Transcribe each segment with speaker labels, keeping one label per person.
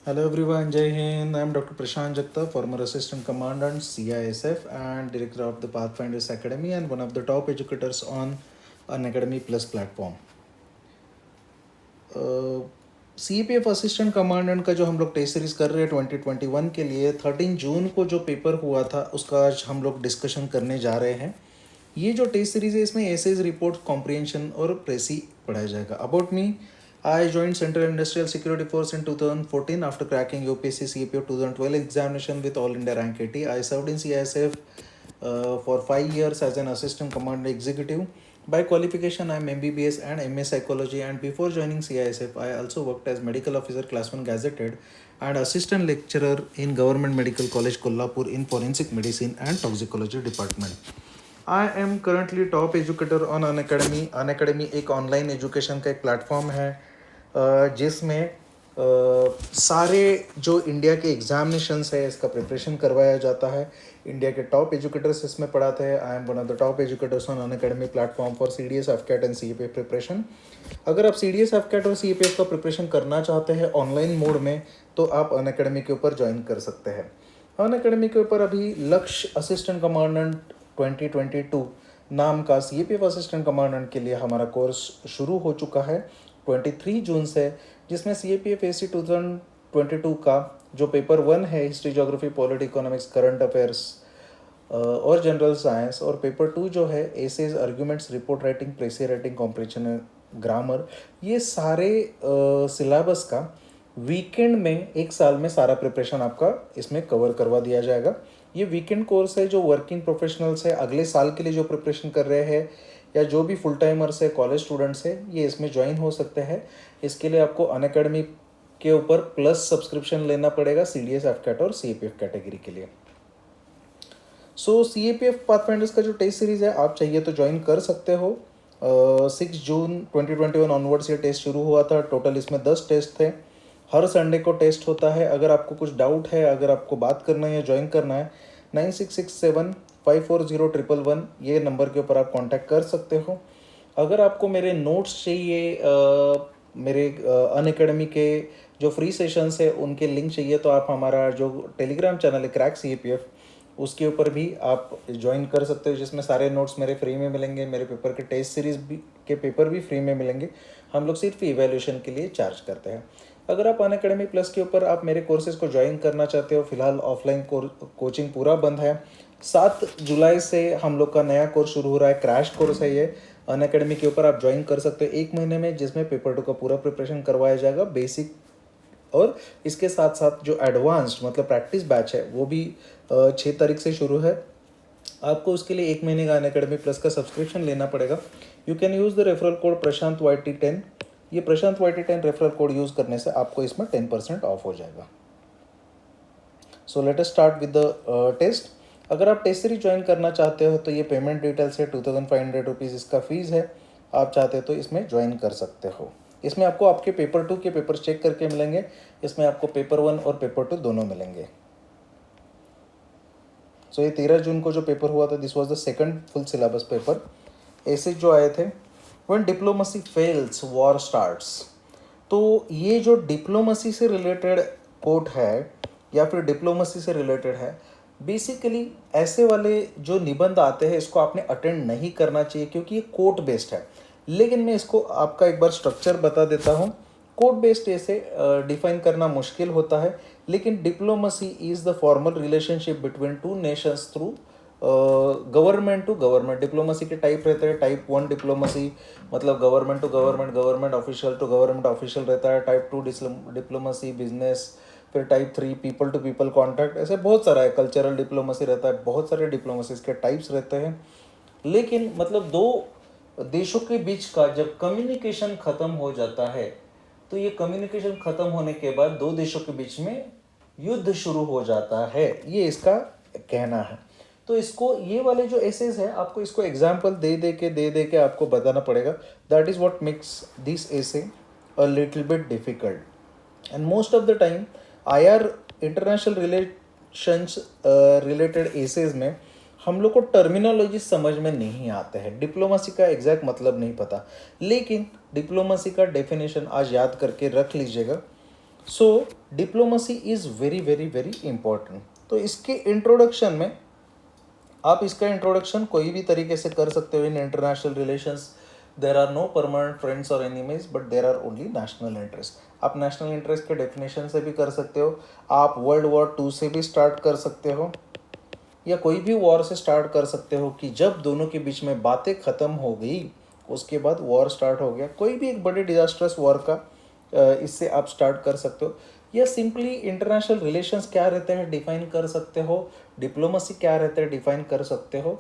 Speaker 1: Hello everyone, Jai Hind. I am Dr. Prashant Jagta, former Assistant Commandant CISF and Director of the Pathfinders Academy and one of the top educators on Unacademy Plus platform. CPF assistant commandant का जो हम लोग test series कर रहे हैं 2021 के लिए 13 जून को जो पेपर हुआ था उसका आज हम लोग डिस्कशन करने जा रहे हैं। ये जो टेस्ट सीरीज है इसमें एसेज, रिपोर्ट, कॉम्प्रिहेंशन और प्रेसी पढ़ाया जाएगा। About me, I joined Central Industrial Security Force in 2014 after cracking UPSC CAPF 2012 examination with All India Rank 80. I served in CISF for 5 years as an Assistant Commandant Executive. By qualification, I am MBBS and MA Psychology, and before joining CISF, I also worked as Medical Officer Class 1 Gazetted and Assistant Lecturer in Government Medical College Kolhapur in Forensic Medicine and Toxicology Department. I am currently top educator on Unacademy. Unacademy एक online education का एक platform है जिसमें सारे जो India के examinations है इसका प्रिपरेशन करवाया जाता है। इंडिया के टॉप एजुकेटर्स इसमें पढ़ाते हैं। I am one of the top educators on Unacademy platform for CDS, FCAT and CAPF preparation. अगर आप CDS, FCAT और CAPF का प्रिपरेशन करना चाहते हैं ऑनलाइन मोड में तो आप अनअकैडमी के ऊपर ज्वाइन कर सकते हैं। अनअकैडमी के ऊपर अभी लक्ष्य असिस्टेंट कमांडेंट 2022 नाम का CAPF असिस्टेंट कमांडेंट के लिए हमारा कोर्स शुरू हो चुका है 23 जून से, जिसमें CAPF AC 2022 का जो पेपर 1 है history, geography, polity, economics, current affairs और जनरल साइंस, और पेपर 2 जो है essays, arguments, report writing, precis writing, comprehension, grammar, ये सारे सिलेबस का वीकेंड में एक साल में सारा प्रिपरेशन आपका इसमें कवर करवा दिया जाएगा। ये वीकेंड कोर्स है जो वर्किंग प्रोफेशनल्स है, अगले साल के लिए जो प्रिपरेशन कर रहे हैं या जो भी फुल टाइमर्स है, कॉलेज स्टूडेंट्स है, ये इसमें ज्वाइन हो सकते हैं। इसके लिए आपको अनअकैडमी के ऊपर प्लस सब्सक्रिप्शन लेना पड़ेगा CDS, FCAT और CAPF कैटेगरी के लिए। सो CAPF पाथफाइंडर्स का जो टेस्ट सीरीज है आप चाहिए तो ज्वाइन कर सकते हो। 6 जून 2021 ऑनवर्ड्स ये टेस्ट शुरू हुआ था। टोटल इसमें 10 टेस्ट थे। हर संडे को टेस्ट होता है। अगर आपको कुछ डाउट है, अगर आपको बात करना है या ज्वाइन करना है, 9667540111 ये नंबर के ऊपर आप कांटेक्ट कर सकते हो। अगर आपको मेरे नोट्स चाहिए, मेरे अनअकैडमी के जो फ्री सेशंस है उनके लिंक चाहिए तो आप हमारा जो टेलीग्राम चैनल है क्रैक CAPF उसके ऊपर भी आप ज्वाइन कर सकते हो, जिसमें सारे नोट्स मेरे फ्री में मिलेंगे। मेरे पेपर के टेस्ट सीरीज भी के पेपर भी फ्री में मिलेंगे। हम लोग सिर्फ इवैल्यूएशन के लिए चार्ज करते हैं। अगर आप अनअकैडमी प्लस के ऊपर आप मेरे कोर्सेज को ज्वाइन करना चाहते हो, फिलहाल ऑफलाइन कोचिंग पूरा बंद है। 7 जुलाई से हम लोग का नया कोर्स शुरू हो रहा है, क्रैश कोर्स है ये। अनअकैडमी के ऊपर आप ज्वाइन कर सकते हो 1 महीने में, जिसमें पेपर 2 का पूरा प्रिपरेशन करवाया जाएगा, बेसिक और इसके साथ साथ जो एडवांस्ड मतलब प्रैक्टिस बैच है वो भी 6 तारीख से शुरू है। आपको उसके लिए 1 महीने का अनअकैडमी प्लस का सब्सक्रिप्शन लेना पड़ेगा। You can use the referral code Prashant YT10। ये प्रशांत YT10 रेफरल कोड यूज़ करने से आपको इसमें 10% ऑफ हो जाएगा। So let us start with the test. अगर आप टेस्ट सीरीज ज्वाइन करना चाहते हो तो ये पेमेंट डिटेल्स है, 2500 रुपीज़ इसका फीस है। आप चाहते हो तो इसमें ज्वाइन कर सकते हो। इसमें आपको आपके पेपर 2 के पेपर चेक करके मिलेंगे। इसमें आपको पेपर 1 और पेपर 2 दोनों मिलेंगे। सो ये 13 जून को जो पेपर हुआ था, this was the second full syllabus paper. ऐसे जो आए थे, when diplomacy fails war starts. तो ये जो डिप्लोमेसी से रिलेटेड कोट है या फिर डिप्लोमेसी से रिलेटेड है, बेसिकली ऐसे वाले जो निबंध आते हैं इसको आपने अटेंड नहीं करना चाहिए क्योंकि ये कोट बेस्ड है। लेकिन मैं इसको आपका एक बार स्ट्रक्चर बता देता हूँ। कोड बेस्ड ऐसे डिफाइन करना मुश्किल होता है, लेकिन diplomacy is the formal relationship between 2 nations through government to government. Diplomacy के टाइप रहते हैं। टाइप 1 डिप्लोमेसी मतलब government to government, government official to government official रहता है। टाइप 2 डिप्लोमेसी बिजनेस, फिर type 3 people to people contact, ऐसे बहुत सारा है। कल्चरल डिप्लोमेसी रहता है। बहुत सारे डिप्लोमेसी के टाइप्स रहते हैं। लेकिन मतलब दो देशों के बीच का जब कम्युनिकेशन खत्म हो जाता है तो ये कम्युनिकेशन खत्म होने के बाद दो देशों के बीच में युद्ध शुरू हो जाता है, ये इसका कहना है। तो इसको ये वाले जो एसेज है आपको इसको एग्जाम्पल दे के आपको बताना पड़ेगा। That is what makes this essay a little bit difficult. And most of the time IR international relations related essays में हम लोग को टर्मिनोलॉजी समझ में नहीं आते हैं। डिप्लोमेसी का एग्जैक्ट मतलब नहीं पता, लेकिन डिप्लोमेसी का डेफिनेशन आज याद करके रख लीजिएगा। So diplomacy is very very very important. तो इसके इंट्रोडक्शन में आप इसका इंट्रोडक्शन कोई भी तरीके से कर सकते हो। In international relations there are no permanent friends or enemies, but there are only national interest. आप नेशनल इंटरेस्ट के डेफिनेशन से भी कर सकते हो, आप वर्ल्ड वॉर 2 से भी स्टार्ट कर सकते हो, या कोई भी वॉर से स्टार्ट कर सकते हो कि जब दोनों के बीच में बातें ख़त्म हो गई उसके बाद वॉर स्टार्ट हो गया। कोई भी एक बड़े डिजास्ट्रस वॉर का इससे आप स्टार्ट कर सकते हो, या सिंपली इंटरनेशनल रिलेशंस क्या रहते हैं डिफाइन कर सकते हो, डिप्लोमेसी क्या रहते हैं डिफाइन कर सकते हो,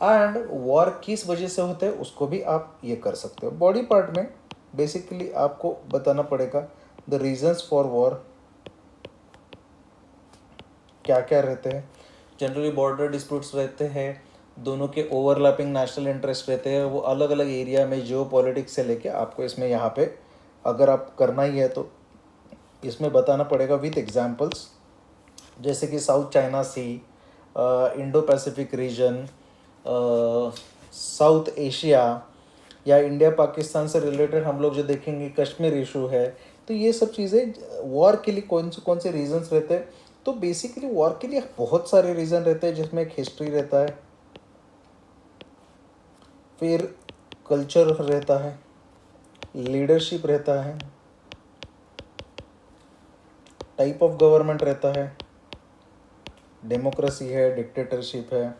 Speaker 1: एंड वॉर किस वजह से होते हैं उसको भी आप ये कर सकते हो। बॉडी पार्ट में बेसिकली आपको बताना पड़ेगा द रीजंस फॉर वॉर क्या क्या रहते हैं। जनरली बॉर्डर डिस्प्यूट्स रहते हैं, दोनों के ओवरलैपिंग नेशनल इंटरेस्ट रहते हैं, वो अलग अलग एरिया में जियो पॉलिटिक्स से लेके आपको इसमें यहाँ पे अगर आप करना ही है तो इसमें बताना पड़ेगा विथ एग्जांपल्स, जैसे कि South China Sea, Indo Pacific region, South Asia, या इंडिया पाकिस्तान से रिलेटेड हम लोग जो देखेंगे कश्मीर इशू है। तो ये सब चीज़ें वॉर के लिए कौन से रीजंस रहते हैं। तो बेसिकली वॉर के लिए बहुत सारे रीज़न रहते हैं, जिसमें एक हिस्ट्री रहता है, फिर कल्चर रहता है, लीडरशिप रहता है, टाइप ऑफ गवर्नमेंट रहता है, डेमोक्रेसी है, डिक्टेटरशिप है,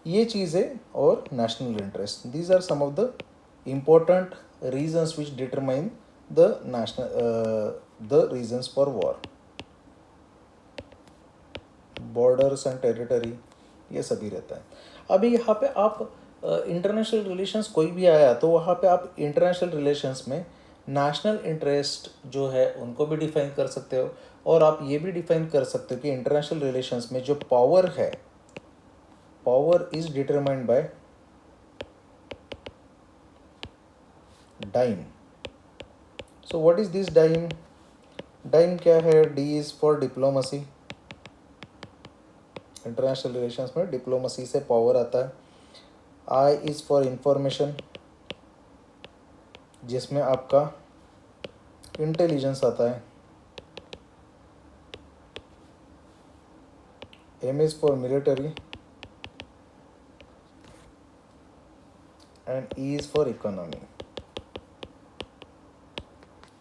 Speaker 1: ये चीज़ें, और national interest. These are some of the important reasons which determine the the reasons for war. Borders and territory ये सभी रहता है। अभी यहाँ पे आप इंटरनेशनल रिलेशंस कोई भी आया तो वहाँ पे आप इंटरनेशनल रिलेशंस में नेशनल इंटरेस्ट जो है उनको भी डिफाइन कर सकते हो, और आप ये भी डिफाइन कर सकते हो कि इंटरनेशनल रिलेशंस में जो पावर है, power is determined by DIME. So what is this DIME? DIME क्या है? D is for diplomacy. International relations में डिप्लोमेसी से पावर आता है। आई इज फॉर इंफॉर्मेशन, जिसमें आपका इंटेलिजेंस आता है। M is for military, and E is for economy.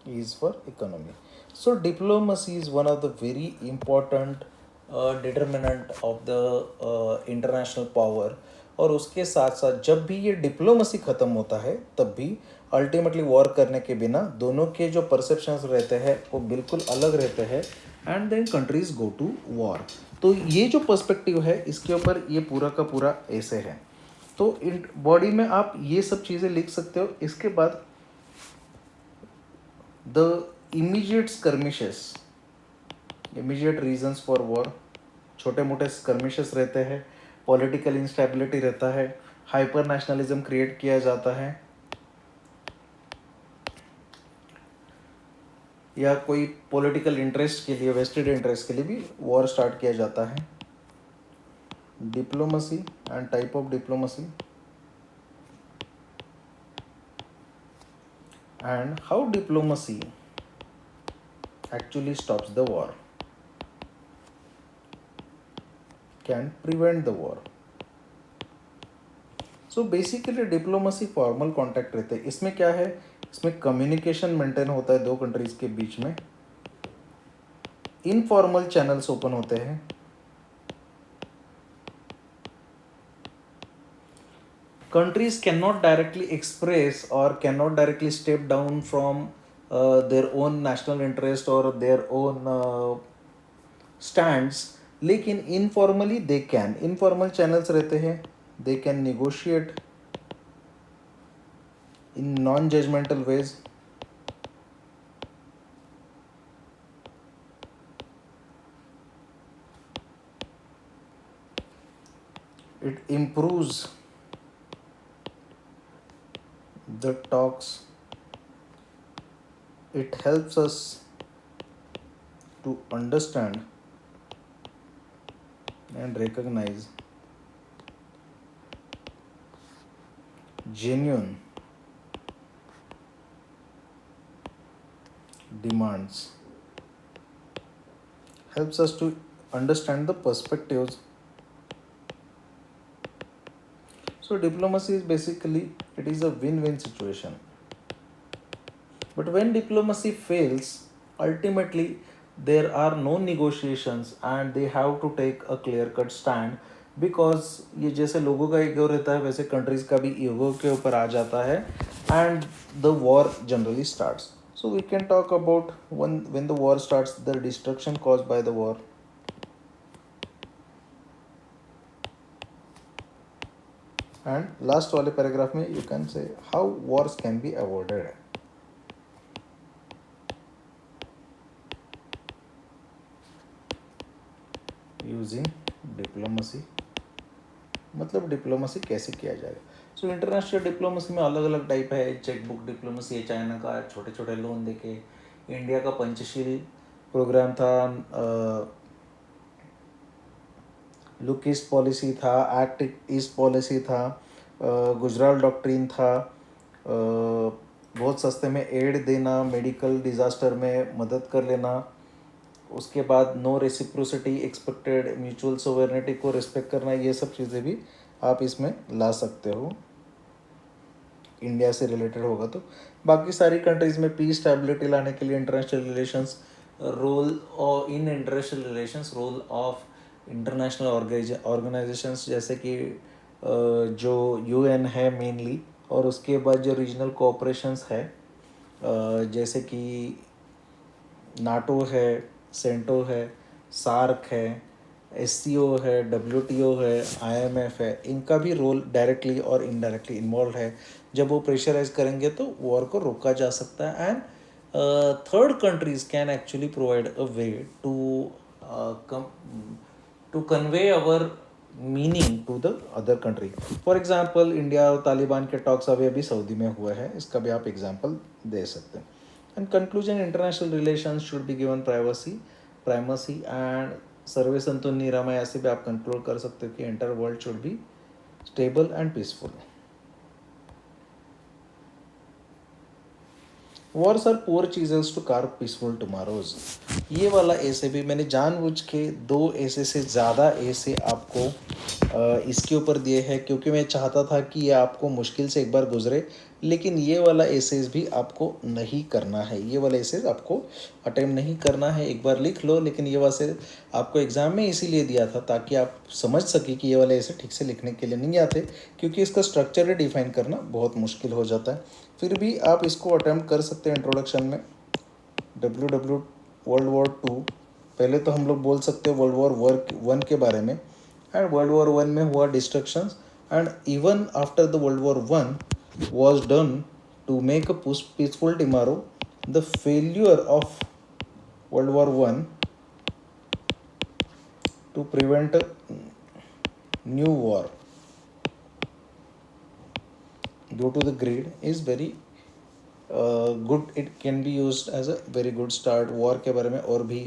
Speaker 1: E is for economy. So diplomacy is one of the very important determinant of the international power. और उसके साथ साथ जब भी ये डिप्लोमेसी ख़त्म होता है तब भी अल्टीमेटली वॉर करने के बिना दोनों के जो परसेप्शंस रहते हैं वो बिल्कुल अलग रहते हैं, and then countries go to war. तो ये जो पर्सपेक्टिव है इसके ऊपर ये पूरा का पूरा ऐसे है। तो इन बॉडी में आप ये सब चीज़ें लिख सकते हो। इसके बाद the immediate skirmishes, immediate reasons for war, छोटे मोटे स्कर्मिशेस रहते हैं, पॉलिटिकल इंस्टेबिलिटी रहता है, हाइपर नेशनलिज्म क्रिएट किया जाता है, या कोई पॉलिटिकल इंटरेस्ट के लिए, वेस्टेड इंटरेस्ट के लिए भी वॉर स्टार्ट किया जाता है। Diplomacy and type of diplomacy, and how diplomacy actually stops the war, can prevent the war. So basically diplomacy formal contact रहते हैं। इसमें क्या है, इसमें कम्युनिकेशन मेंटेन होता है दो कंट्रीज के बीच में, इनफॉर्मल चैनल्स ओपन होते हैं, countries cannot directly express or cannot directly step down from their own national interest or their own stands, लेकिन informally they can, informal channels रहते हैं, they can negotiate in non judgmental ways. It improves the talks, it helps us to understand and recognize genuine demands helps us to understand the perspectives. So diplomacy is basically, it is a win-win situation. But when diplomacy fails, ultimately there are no negotiations and they have to take a clear-cut stand, because ये जैसे लोगों का ego रहता है वैसे countries का भी ego के ऊपर आ जाता है, and the war generally starts. So we can talk about when the war starts, the destruction caused by the war. And last वाले पैराग्राफ में you can say how wars can be avoided. Using diplomacy, मतलब diplomacy कैसे किया जाएगा. So international diplomacy में अलग अलग type है. चेक बुक डिप्लोमेसी है, चाइना का छोटे छोटे लोन देके. इंडिया का पंचशील प्रोग्राम था, लुक ईस्ट पॉलिसी था, एक्ट ईस्ट पॉलिसी था, गुजराल डॉक्ट्रिन था, बहुत सस्ते में एड देना, मेडिकल डिज़ास्टर में मदद कर लेना. उसके बाद no reciprocity expected, mutual sovereignty को रिस्पेक्ट करना, ये सब चीज़ें भी आप इसमें ला सकते हो. इंडिया से रिलेटेड होगा तो बाकी सारी कंट्रीज़ में पीस स्टेबिलिटी लाने के लिए इंटरनेशनल रिलेशंस, रोल और इन international relations, role of international organizations जैसे कि जो यूएन है मेनली, और उसके बाद जो रीजनल कोऑपरेशंस है जैसे कि नाटो है, सेंटो है, सार्क है, एससीओ है, डब्ल्यूटीओ है, आईएमएफ है, इनका भी रोल डायरेक्टली और इनडायरेक्टली इन्वॉल्व है. जब वो प्रेशराइज करेंगे तो वॉर को रोका जा सकता है. And third countries can actually provide a way to convey our meaning to the other country. For example India और तालिबान के टॉक्स अभी सऊदी में हुए हैं, इसका भी आप एग्जाम्पल दे सकते हैं. And conclusion, international relations should be given primacy and सर्वे संतुलन निरामय ऐसे भी आप कंट्रोल कर सकते हो कि entire world should be stable and peaceful. Wars are poor chisels to carve peaceful tomorrows. ये वाला ऐसे भी मैंने जानबूझ के 2 ऐसे से ज़्यादा ऐसे आपको इसके ऊपर दिए हैं, क्योंकि मैं चाहता था कि ये आपको मुश्किल से एक बार गुजरे. लेकिन ये वाला एसेज भी आपको नहीं करना है, ये वाला एसेज आपको अटेम्प्ट नहीं करना है. एक बार लिख लो, लेकिन ये वाले आपको एग्ज़ाम में इसीलिए दिया था ताकि आप समझ सके कि ये वाले ऐसे ठीक से लिखने के लिए नहीं आते, क्योंकि इसका स्ट्रक्चर डिफाइन करना बहुत मुश्किल हो जाता है. फिर भी आप इसको अटेम्प्ट कर सकते हैं. इंट्रोडक्शन में वर्ल्ड वॉर 2, पहले तो हम लोग बोल सकते हैं वर्ल्ड वॉर 1 के बारे में. एंड वर्ल्ड वॉर 1 में हुआ destructions, and even after the world war 1 was done to make a peaceful tomorrow. The failure of World War 1 to prevent a new war due to the greed is very good. It can be used as a very good start. War के बारे में और भी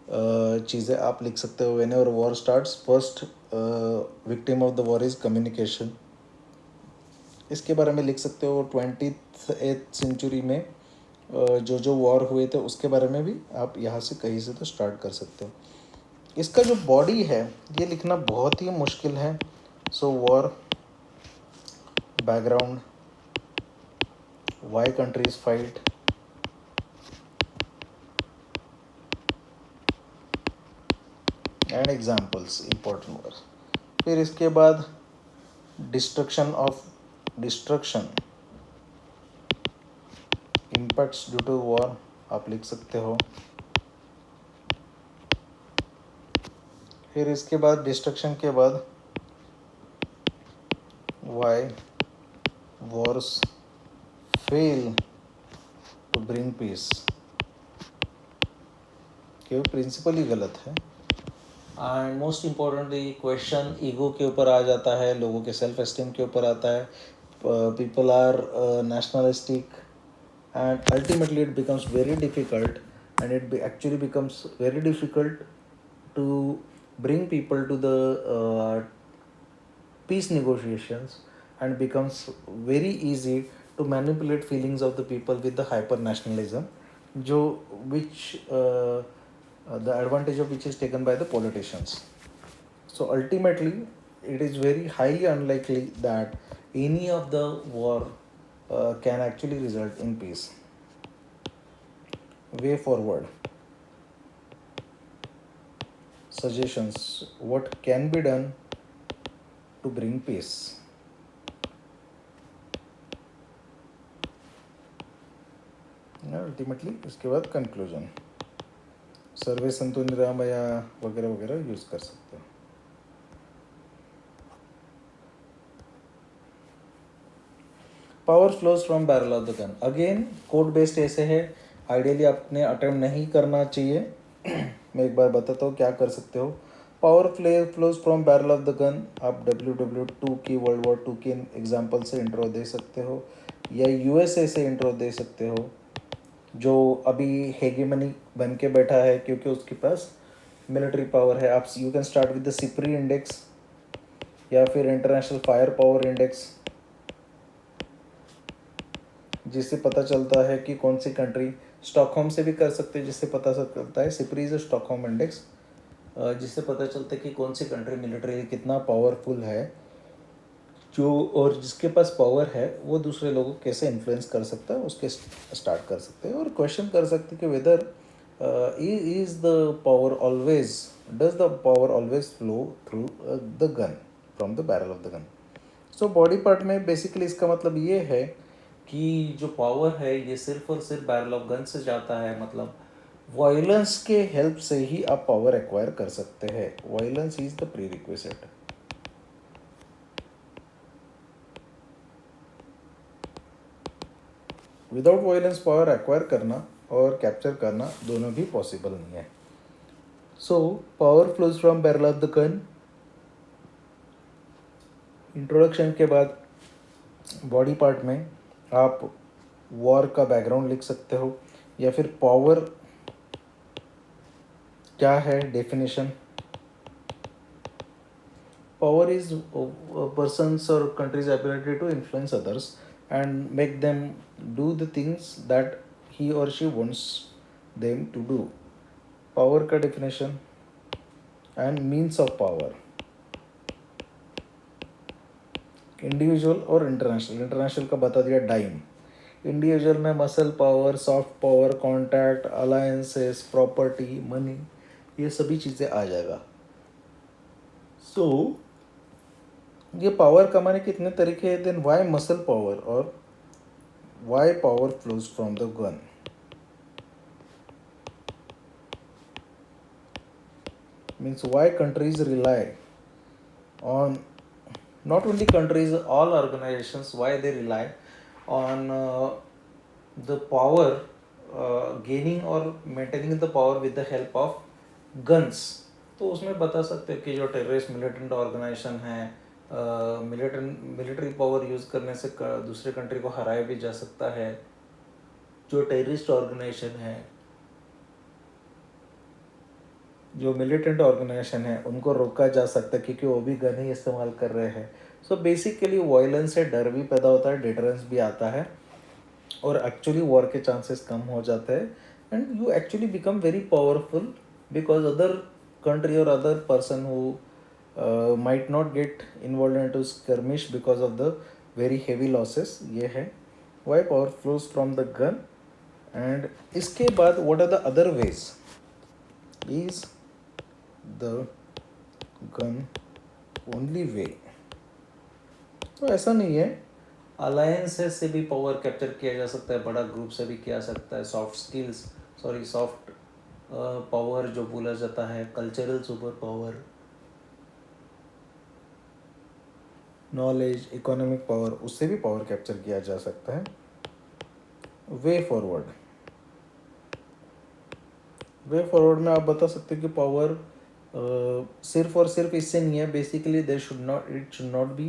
Speaker 1: चीज़ें आप लिख सकते हो. Whenever war starts, first victim of the war is communication. इसके बारे में लिख सकते हो. 20th सेंचुरी में जो वॉर हुए थे उसके बारे में भी आप यहाँ से कहीं से तो स्टार्ट कर सकते हो. इसका जो बॉडी है ये लिखना बहुत ही मुश्किल है. So war background, why countries fight, and examples, important words. फिर इसके बाद destruction impacts due to war आप लिख सकते हो. फिर इसके बाद डिस्ट्रक्शन के बाद why wars fail to bring peace, क्योंकि प्रिंसिपल ही गलत है. And most importantly question ego के ऊपर आ जाता है, लोगों के सेल्फ एस्टीम के ऊपर आता है. People are nationalistic and ultimately it becomes very difficult, and actually becomes very difficult to bring people to the peace negotiations, and becomes very easy to manipulate feelings of the people with the hyper nationalism, जो which the advantage of which is taken by the politicians. So ultimately, it is very highly unlikely that any of the war can actually result in peace. Way forward. Suggestions. What can be done to bring peace? Ultimately इसके बाद conclusion. सर्वे संतु निरामया वगैरह वगैरह use कर सकते हो. Power flows from barrel of the gun. Again code based ऐसे है, ideally आपने अटेम्प्ट नहीं करना चाहिए. मैं एक बार बताता हूँ क्या कर सकते हो. Power flows from barrel of the gun. आप WW2 की वर्ल्ड वॉर 2 के एग्जाम्पल से इंट्रो दे सकते हो, या USA से इंट्रो दे सकते हो, जो अभी हेगेमनी बन के बैठा है क्योंकि उसके पास मिलिट्री पावर है. आप you can start with the SIPRI index या फिर इंटरनेशनल फायर पावर इंडेक्स, जिससे पता चलता है कि कौन सी कंट्री. स्टॉकहोम से भी कर सकते हैं, जिससे पता चलता है. सिप्री इज स्टॉकहोम इंडेक्स, जिससे पता चलता है कि कौन सी कंट्री मिलिट्री कितना पावरफुल है, जो और जिसके पास पावर है वो दूसरे लोगों को कैसे इन्फ्लुएंस कर सकता है, उसके स्टार्ट कर सकते हैं. और क्वेश्चन कर सकते हैं कि whether is the power always, does the power always flow through the gun, from the barrel of the gun. So body part में बेसिकली इसका मतलब ये है कि जो पावर है ये सिर्फ और सिर्फ बैरल ऑफ गन से जाता है. मतलब वायलेंस के हेल्प से ही आप पावर एक्वायर कर सकते हैं. Violence is the pre requisite. Without violence power acquire करना और कैप्चर करना दोनों भी पॉसिबल नहीं है. So power flows from barrel of the gun. Introduction के बाद बॉडी पार्ट में आप वॉर का बैकग्राउंड लिख सकते हो, या फिर पावर क्या है, डेफिनेशन. पावर इज पर्सन्स और countries ability to influence others and make them do the things that he or she wants them to do. Power का definition and means of power. Individual और international. International का बता दिया dime. Individual में muscle power, soft power, contact, alliances, property, money, ये सभी चीज़ें आ जाएगा. सो ये पावर कमाने के कितने तरीके हैं. देन वाई मसल पावर और why power flows from the gun. Means why countries rely on, not only countries, all organizations, why they rely on the power, gaining or maintaining the power with the help of guns. तो उसमें बता सकते हैं कि जो terrorist militant organisation है, military power use करने से दूसरे कंट्री को हराया भी जा सकता है. जो टेररिस्ट ऑर्गेनाइजेशन है, जो मिलिटेंट ऑर्गेनाइजेशन है, उनको रोका जा सकता है क्योंकि वो भी गन ही इस्तेमाल कर रहे हैं. सो बेसिकली वायलेंस से डर भी पैदा होता है, डिटरेंस भी आता है, और एक्चुअली वॉर के चांसेस कम हो जाते हैं. And you actually become very powerful because other country or other person who might not get involve in to skirmish because of the very heavy losses. ये है why power flows from the gun. And इसके बाद what are the other ways. Is the gun only way. तो ऐसा नहीं है, alliances से भी पावर कैप्चर किया जा सकता है, बड़ा ग्रुप से भी किया सकता है. सॉफ्ट पावर जो बोला जाता है, cultural super power, knowledge, economic power, उससे भी पावर कैप्चर किया जा सकता है. वे फॉरवर्ड में आप बता सकते हो कि पावर सिर्फ और सिर्फ इससे नहीं है. Basically it should not be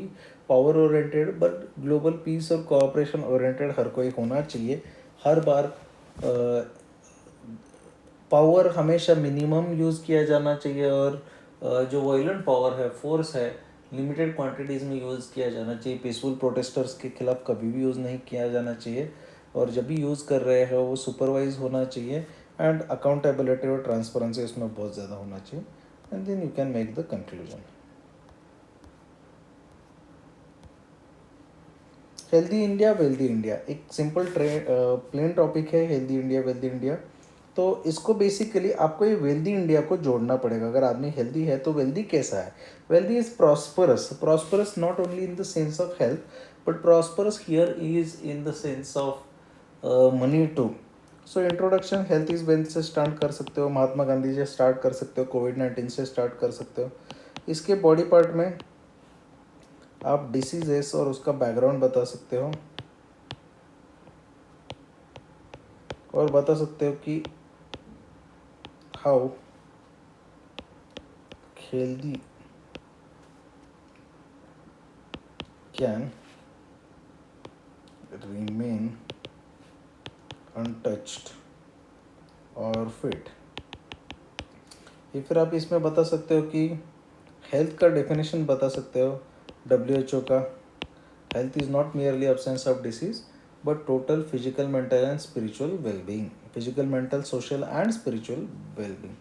Speaker 1: power oriented but global piece और कोऑपरेशन ओरिएंटेड हर कोई होना चाहिए. हर बार पावर हमेशा मिनिमम यूज़ किया जाना चाहिए, और जो वायलेंट पावर है, फोर्स है, लिमिटेड क्वांटिटीज़ में यूज़ किया जाना चाहिए. पीसफुल प्रोटेस्टर्स के खिलाफ कभी भी यूज़ नहीं किया जाना चाहिए, और जब भी यूज़ कर रहे हैं वो सुपरवाइज होना चाहिए. एंड अकाउंटेबिलिटी और ट्रांसपेरेंसी इसमें बहुत ज़्यादा होना चाहिए, and then you can make the conclusion. Healthy India wealthy India एक सिंपल प्लेन टॉपिक है, हेल्दी इंडिया वेल्दी इंडिया। तो इसको बेसिकली आपको ये वेल्दी इंडिया को जोड़ना पड़ेगा। अगर आदमी हेल्दी है तो वेल्दी कैसा है? Wealthy is prosperous, prosperous not only in the sense of health but prosperous here is in the sense of money too. So introduction health is wealth से स्टार्ट कर सकते हो, महात्मा गांधी से स्टार्ट कर सकते हो, कोविड-19 से स्टार्ट कर सकते हो। इसके बॉडी पार्ट में आप डिसीजेस और उसका बैकग्राउंड बता सकते हो, और बता सकते हो कि how healthy can remain untouched और फिट। या फिर आप इसमें बता सकते हो कि हेल्थ का डेफिनेशन बता सकते हो WHO का। Health is not merely absence of disease but total physical mental and spiritual wellbeing, physical mental social and spiritual wellbeing.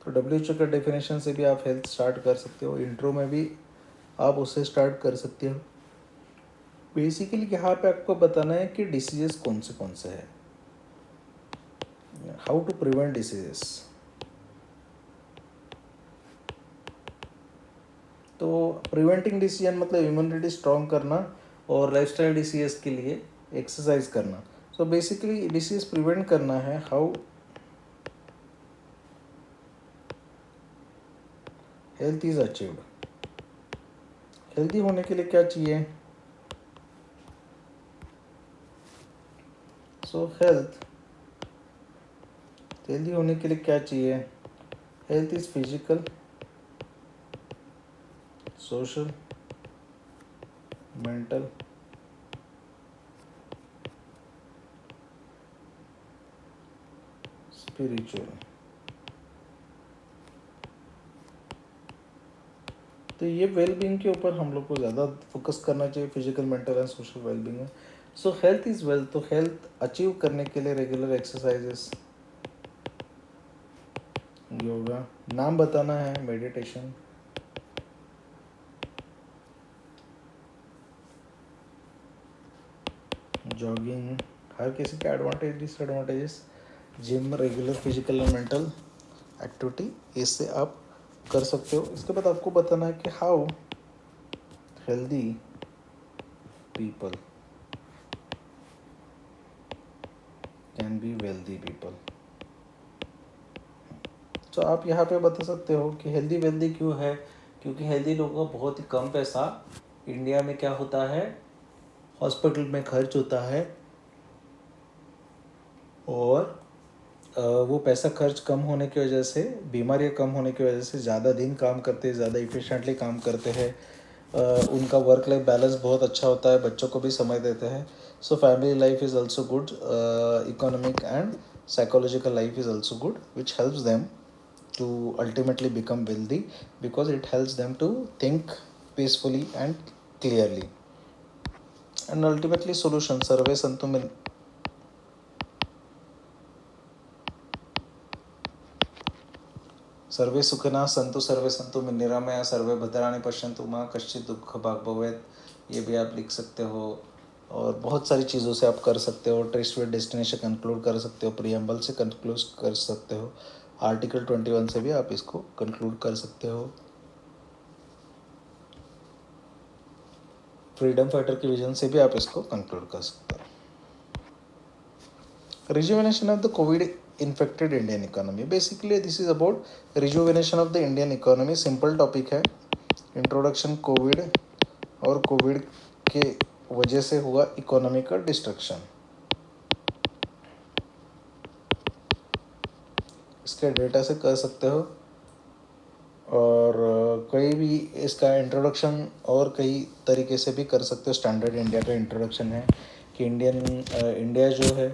Speaker 1: तो WHO का डेफिनेशन से भी आप हेल्थ स्टार्ट कर सकते हो, इंट्रो में भी आप उससे स्टार्ट कर सकते हो। बेसिकली यहाँ पे आपको बताना है कि डिसीजेस कौन से हैं, हाउ टू प्रिवेंट डिसीजेस। तो प्रिवेंटिंग डिसीजन मतलब इम्यूनिटी स्ट्रॉन्ग करना और लाइफस्टाइल डिसीज के लिए एक्सरसाइज करना। सो बेसिकली डिसीज प्रिवेंट करना है, how health is achieved. Healthy होने के लिए क्या चाहिए? सो हेल्दी होने के लिए क्या चाहिए? Health is physical social mental spiritual. तो ये वेलबींग के ऊपर हम लोग को ज़्यादा फोकस करना चाहिए, physical mental and social wellbeing है। So health is wealth. तो हेल्थ अचीव करने के लिए रेगुलर एक्सरसाइजेस, योगा, नाम बताना है, मेडिटेशन, जॉगिंग, हर किसी के advantage disadvantages, gym, regular physical and mental activity, इससे आप कर सकते हो। इसके बाद आपको बताना है कि how healthy people can be wealthy people. तो आप यहाँ पे बता सकते हो कि हेल्दी वेल्दी क्यों है, क्योंकि हेल्दी लोगों का बहुत ही कम पैसा इंडिया में क्या होता है, हॉस्पिटल में खर्च होता है, और वो पैसा खर्च कम होने की वजह से, बीमारियाँ कम होने की वजह से ज़्यादा दिन काम करते हैं, ज़्यादा इफ़िशेंटली काम करते हैं, उनका वर्क लाइफ बैलेंस बहुत अच्छा होता है, बच्चों को भी समय देते हैं। So family life is also good, economic and psychological life is also good, which helps them to ultimately become wealthy because it helps them to think peacefully and clearly. And ultimately solution, सर्वे संतु में सर्वे सुखिनः सन्तु सर्वे सन्तु निरामया सर्वे भद्राणि पश्यन्तु मां कश्चित् दुःख भाग् भवेत्, ये भी आप लिख सकते हो। और बहुत सारी चीज़ों से आप कर सकते हो, टेस्ट विद डेस्टिनेशन कंक्लूड कर सकते हो, प्रीएम्बल से कंक्लूड कर सकते हो, आर्टिकल 21 से भी आप इसको कंक्लूड कर सकते हो, फ्रीडम फाइटर के विजन से भी आप इसको कंक्लूड कर सकते हो। Rejuvenation of the Covid infected Indian economy, basically this is about rejuvenation of the Indian economy. Simple topic है, इंट्रोडक्शन कोविड और कोविड के वजह से हुआ इकोनॉमी का डिस्ट्रक्शन। इसके डेटा से कर सकते हो, और कई भी इसका इंट्रोडक्शन और कई तरीके से भी कर सकते हो। स्टैंडर्ड इंडिया का इंट्रोडक्शन है कि इंडिया जो है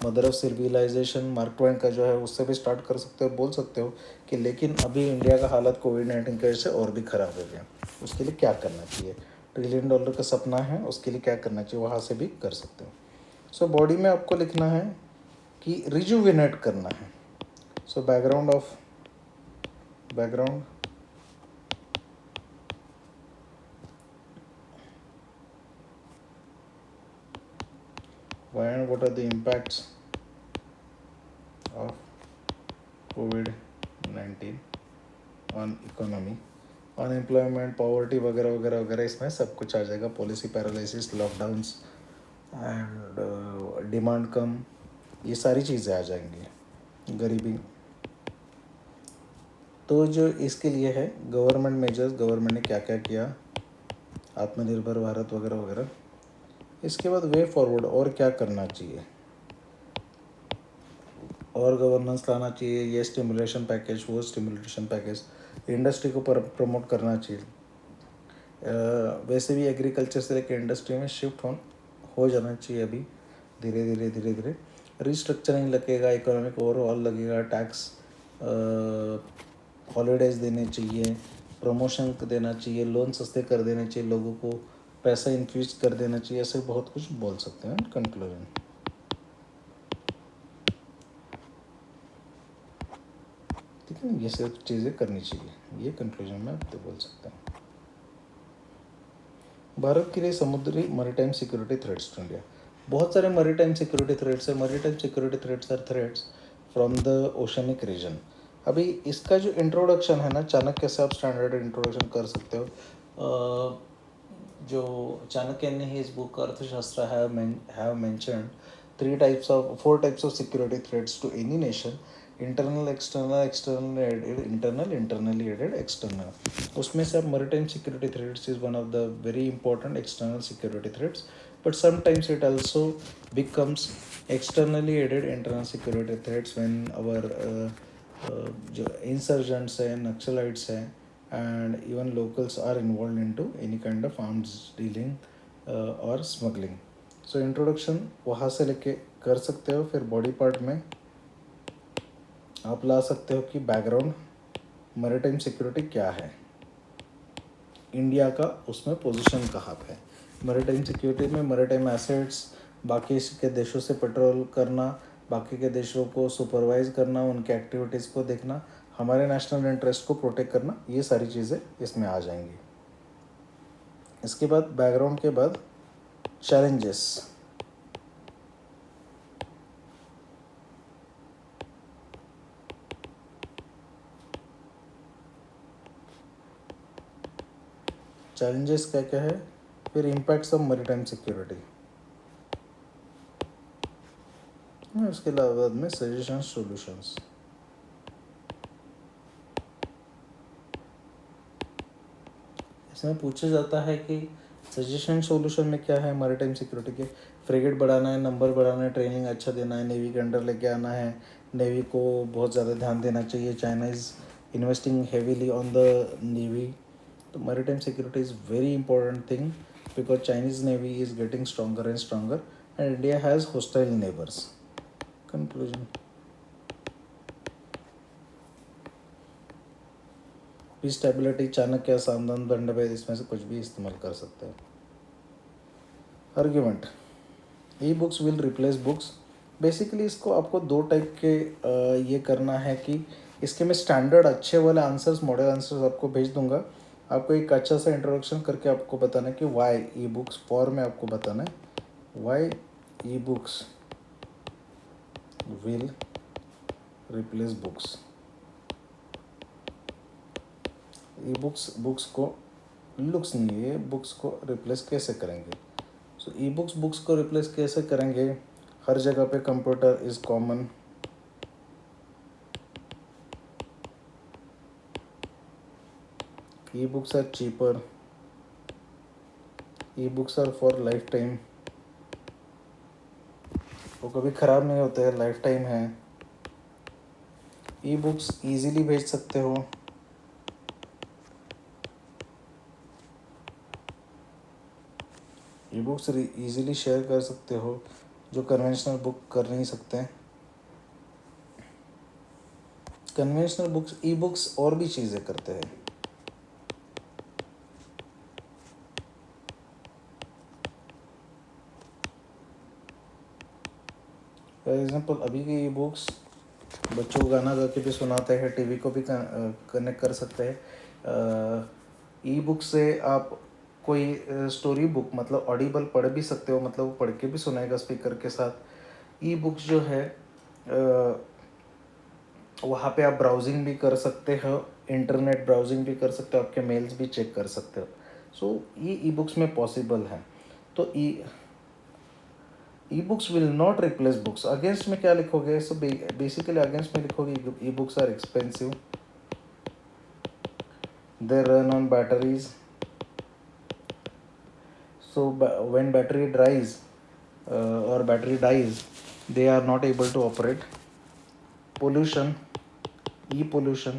Speaker 1: mother of civilization, Mark Twain का जो है, उससे भी स्टार्ट कर सकते हो। बोल सकते हो कि लेकिन अभी इंडिया का हालत कोविड-19 की वजह से और भी ख़राब हो गया, उसके लिए क्या करना चाहिए, $1 ट्रिलियन का सपना है, उसके लिए क्या करना चाहिए, वहाँ से भी कर सकते हो। सो बॉडी में आपको लिखना है कि रिजुविनेट करना है, So background, why and what are the impacts of COVID-19 on economy, unemployment, poverty वगैरह वगैरह वगैरह, इसमें सब कुछ आ जाएगा। Policy paralysis, lockdowns and demand कम, ये सारी चीज़ें आ जाएंगी। गरीबी, तो जो इसके लिए है गवर्नमेंट मेजर्स, गवर्नमेंट ने क्या क्या किया, आत्मनिर्भर भारत वगैरह वगैरह। इसके बाद वे फॉरवर्ड, और क्या करना चाहिए, और गवर्नेंस लाना चाहिए, ये स्टिमुलेशन पैकेज, वो स्टिमुलेशन पैकेज, इंडस्ट्री को प्रमोट करना चाहिए। वैसे भी एग्रीकल्चर से लेकर इंडस्ट्री में शिफ्ट हो जाना चाहिए अभी धीरे धीरे धीरे धीरे। रिस्ट्रक्चरिंग लगेगा, इकोनॉमिक ओवरऑल लगेगा, टैक्स हॉलीडेज देने चाहिए, प्रमोशन देना चाहिए, लोन सस्ते कर देने चाहिए, लोगों को पैसा इन्फ्यूज कर देना चाहिए, ऐसे बहुत कुछ बोल सकते हैं कंक्लूजन। ठीक है, ये सब चीज़ें करनी चाहिए, ये कंक्लूजन में आप तो बोल सकते हैं। भारत के लिए समुद्री maritime security threats to India, बहुत सारे मैरीटाइम सिक्योरिटी थ्रेट्स है। Maritime security threats are threats from the oceanic region. अभी इसका जो इंट्रोडक्शन है ना, चाणक्य से आप स्टैंडर्ड इंट्रोडक्शन कर सकते हो। जो चाणक्य ने his book Arthashastra have mentioned 4 types of security threats to any nation: internal, external, external aided, internal, internally aided, external. उसमें से अब maritime security threats is one of the very important external security threats, but sometimes it also becomes externally aided internal security threats when our जो insurgents हैं, नक्सलाइट्स हैं, and even locals are involve into any kind of arms dealing और smuggling. So introduction वहाँ से लेके कर सकते हो। फिर बॉडी पार्ट में आप ला सकते हो कि बैकग्राउंड मैरीटाइम सिक्योरिटी क्या है, इंडिया का उसमें पोजीशन कहाँ पे है। मैरीटाइम सिक्योरिटी में मैरीटाइम एसेट्स, बाकी के देशों से पेट्रोल करना, बाकी के देशों को सुपरवाइज करना, उनके एक्टिविटीज़ को देखना, हमारे नेशनल इंटरेस्ट को प्रोटेक्ट करना, ये सारी चीज़ें इसमें आ जाएंगी। इसके बाद बैकग्राउंड के बाद चैलेंजेस। चैलेंजेस क्या क्या है, फिर इम्पैक्ट्स ऑफ मैरीटाइम सिक्योरिटी, उसके अलावा में सजेशन सॉल्यूशंस। इसमें पूछा जाता है कि सजेशन सॉल्यूशन में क्या है मैरीटाइम सिक्योरिटी के, फ्रिगेट बढ़ाना है, नंबर बढ़ाना है, ट्रेनिंग अच्छा देना है, नेवी के अंडर लेके आना है, नेवी को बहुत ज़्यादा ध्यान देना चाहिए, China is investing heavily on the navy. तो maritime security is very important thing because Chinese navy is getting stronger and stronger and India has hostile neighbours. Conclusion, peace, stability, Chanakya, सावधान, दंडभेद, इसमें से कुछ भी इस्तेमाल कर सकते हैं। Argument, E books will replace books. Basically इसको आपको 2 टाइप के ये करना है कि इसके मैं स्टैंडर्ड अच्छे वाले आंसर्स, मॉडल आंसर्स आपको भेज दूंगा। आपको एक अच्छा सा इंट्रोडक्शन करके आपको बताना है कि वाई ई बुक्स, फॉर में आपको बताना है why e books will replace books. E books को लुक्स नहीं है, बुक्स को रिप्लेस कैसे करेंगे। सो ई बुक्स को रिप्लेस कैसे करेंगे, हर जगह पे computer is common, e books are cheaper, e books are for lifetime, वो कभी ख़राब नहीं होते हैं, लाइफ टाइम है। ई बुक्स ईजीली भेज सकते हो, ई बुक्स ईजीली शेयर कर सकते हो, जो कन्वेंशनल बुक कर नहीं सकते। कन्वेंशनल बुक्स, ई बुक्स और भी चीज़ें करते हैं। फॉर एग्जाम्पल अभी के ई बुक्स बच्चों को गाना गा के भी सुनाते हैं, टीवी को भी कनेक्ट कर सकते हैं। ई बुक से आप कोई स्टोरी बुक मतलब ऑडिबल पढ़ भी सकते हो, मतलब वो पढ़ के भी सुनाएगा स्पीकर के साथ। ई बुक्स जो है वहाँ पे आप ब्राउजिंग भी कर सकते हो, इंटरनेट ब्राउजिंग भी कर सकते हो, आपके मेल्स भी चेक कर सकते हो। सो ये ई बुक्स में पॉसिबल है। तो e books will not replace books. Against में क्या लिखोगे? सो बेसिकली अगेंस्ट में लिखोगे e books are expensive, they run on batteries, so when battery dries or battery dies, they are not able to operate. Pollution, e-pollution,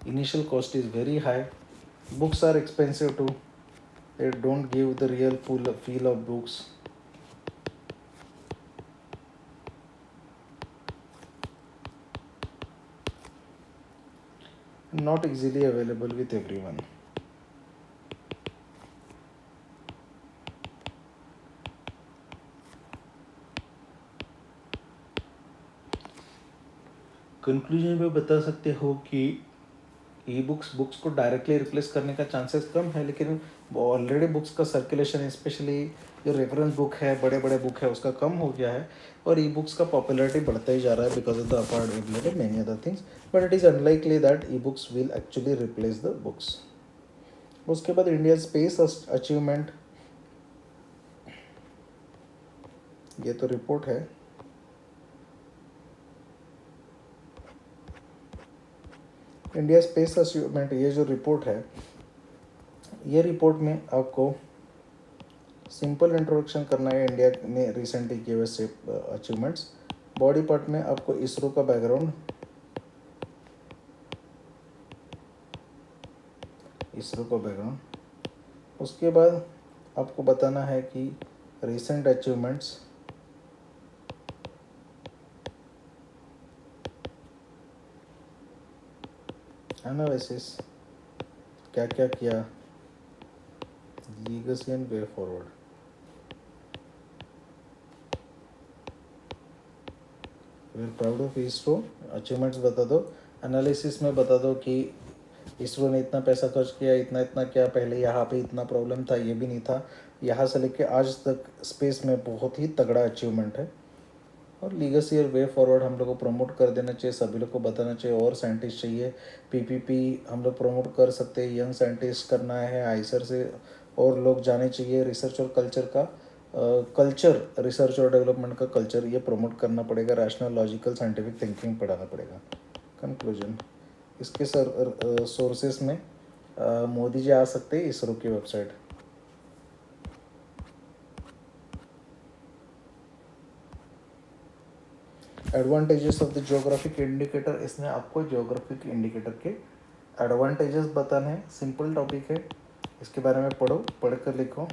Speaker 1: initial cost is very high. Books are expensive too, they don't give the real full feel of books. Not easily available with everyone. Conclusion में बता सकते हो कि ई books को directly replace करने का chances कम है, लेकिन ऑलरेडी बुक्स का सर्कुलेशन, स्पेशली जो रेफरेंस बुक है, बड़े बड़े बुक है, उसका कम हो गया है और ई बुक्स का पॉपुलैरिटी बढ़ता ही जा रहा है because of the affordability many other things, but it is unlikely that E books will actually replace the books. उसके बाद इंडिया स्पेस अचीवमेंट, ये तो रिपोर्ट है। इंडिया स्पेस अचीवमेंट, ये जो रिपोर्ट है, ये रिपोर्ट में आपको सिंपल इंट्रोडक्शन करना है इंडिया ने रिसेंटली किए हुए अचीवमेंट्स। बॉडी पार्ट में आपको इसरो का बैकग्राउंड, उसके बाद आपको बताना है कि रिसेंट अचीवमेंट्स, एनालिसिस, क्या क्या किया, legacy and way forward. We are proud of ISRO, achievements बता दो। एनालिसिस में बता दो कि इसरो ने इतना पैसा खर्च किया, इतना इतना क्या, पहले यहाँ पे इतना प्रॉब्लम था, ये भी नहीं था, यहाँ से लेके आज तक स्पेस में बहुत ही तगड़ा अचीवमेंट है। और लीगेसी और वे फॉरवर्ड हम लोग को प्रमोट कर देना चाहिए, सभी लोग को बताना चाहिए। और साइंटिस्ट चाहिए, पीपीपी हम लोग प्रमोट कर सकते हैं, यंग साइंटिस्ट करना है, आईसर से और लोग जाने चाहिए। रिसर्च और कल्चर का कल्चर, रिसर्च और डेवलपमेंट का कल्चर, ये प्रमोट करना पड़ेगा। रैशनल, लॉजिकल, साइंटिफिक थिंकिंग पढ़ाना पड़ेगा। कंक्लूजन, इसके सोर्सेस में मोदी जी आ सकते हैं, इसरो की website. Advantages of the geographic indicator, इसमें आपको ज्योग्राफिक इंडिकेटर के एडवांटेजेस बताने हैं। सिंपल टॉपिक है, इसके बारे में पढ़ो, पढ़ कर लिखो।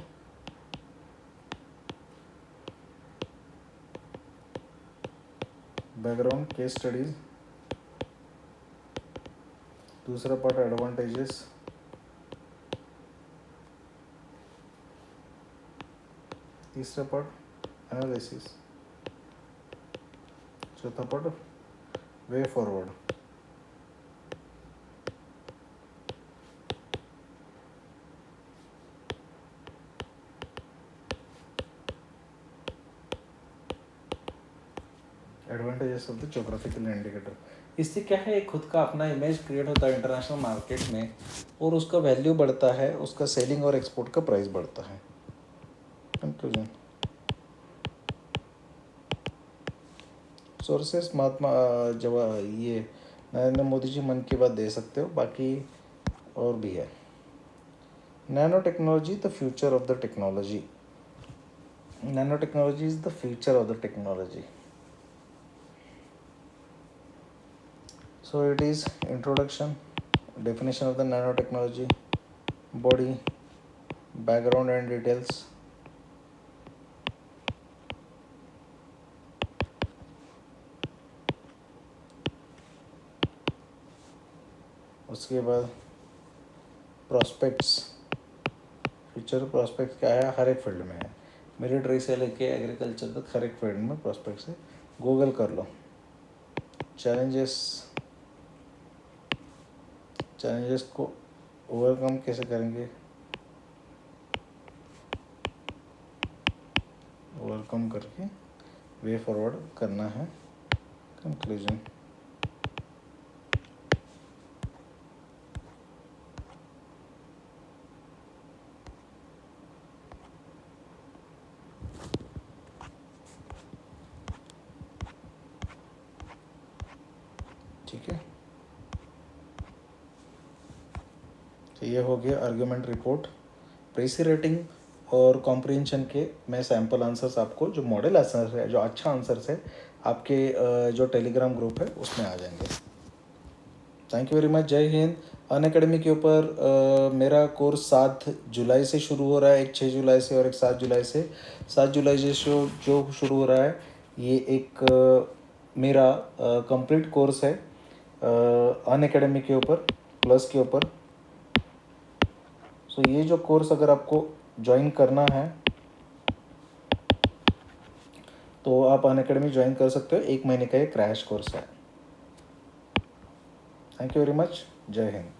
Speaker 1: बैकग्राउंड, केस स्टडीज, दूसरा पार्ट एडवांटेजेस, तीसरा पार्ट एनालिसिस, चौथा part way forward. Advantages of the geographical indicator, इससे क्या है, खुद का अपना इमेज क्रिएट होता है इंटरनेशनल मार्केट में और उसका वैल्यू बढ़ता है, उसका सेलिंग और एक्सपोर्ट का प्राइस बढ़ता है। कंक्लूजन, सोर्सेस महात्मा ये नरेंद्र मोदी जी मन की बात दे सकते हो, बाकी और भी है। Nano technology the future of the technology, nano technology is the future of the technology. So it is introduction, definition of the nanotechnology, body, background and details, उसके बाद प्रॉस्पेक्ट्स, फ्यूचर प्रॉस्पेक्ट्स क्या है, हर एक फील्ड में है। Merit race से लेके agriculture तक हर एक फील्ड में प्रोस्पेक्ट्स है, गूगल कर लो। चैलेंजेस को ओवरकम कैसे करेंगे, ओवरकम करके वे फॉरवर्ड करना है। कंक्लूजन, ठीक है। तो ये हो गया आर्ग्यूमेंट रिपोर्ट, प्रेसी रेटिंग और कॉम्प्रिहेंशन के मैं सैम्पल आंसर्स आपको, जो मॉडल आंसर्स है, जो अच्छा आंसर्स है, आपके जो टेलीग्राम ग्रुप है उसमें आ जाएंगे। थैंक यू वेरी मच, जय हिंद। अनअकैडमी के ऊपर मेरा कोर्स 7 जुलाई से शुरू हो रहा है, एक 6 जुलाई से और एक 7 जुलाई से। 7 जुलाई से जो शुरू हो रहा है, ये एक मेरा कंप्लीट कोर्स है अनअकैडमी के ऊपर, प्लस के ऊपर। सो ये जो कोर्स अगर आपको ज्वाइन करना है तो आप अनअकैडमी ज्वाइन कर सकते हो, 1 महीने का ये क्रैश कोर्स है। थैंक यू वेरी मच, जय हिंद।